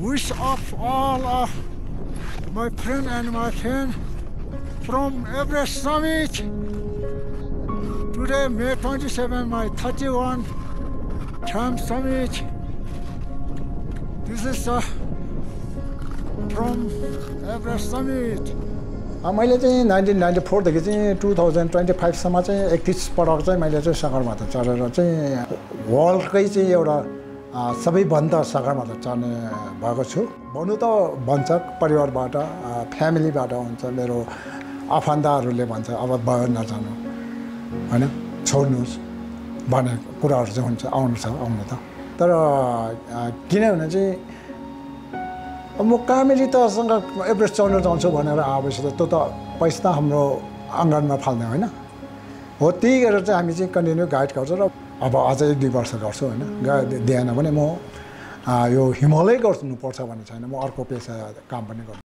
wish of all of my friend and my friend from Everest Summit. Today, May 27, my 31 Camp Summit. This is from Everest Summit. मैले चाहिँ 1994 देखि चाहिँ 2025 सम्म चाहिँ 31 पटक चाहिँ मैले चाहिँ सगरमाथा चढेर चाहिँ वर्ल्डकै चाहिँ एउटा सबैभन्दा सगरमाथा चढ्ने भएको छु। भन्नु त भन्छ परिवारबाट फ्यामिलीबाट हुन्छ मेरो आफन्तहरूले भन्छ अब भयो नजानु हैन छोड्नुस् भन्ने कुराहरू चाहिँ हुन्छ आउनु त तर किनभने चाहिँ म कामेरीसँग एभरेस्ट चढ्न जान्छु भनेर आएपछि त त्यो त पैसा त हाम्रो आँगनमा फाल्ने होइन हो। त्यही गरेर चाहिँ हामी चाहिँ कन्टिन्यू गाइड गर्छ र अब अझै 1-2 वर्ष गर्छु होइन दिएन भने म यो हिमालय गर्नुपर्छ भन्ने छैन, म अर्को पेसा काम पनि गर्छु।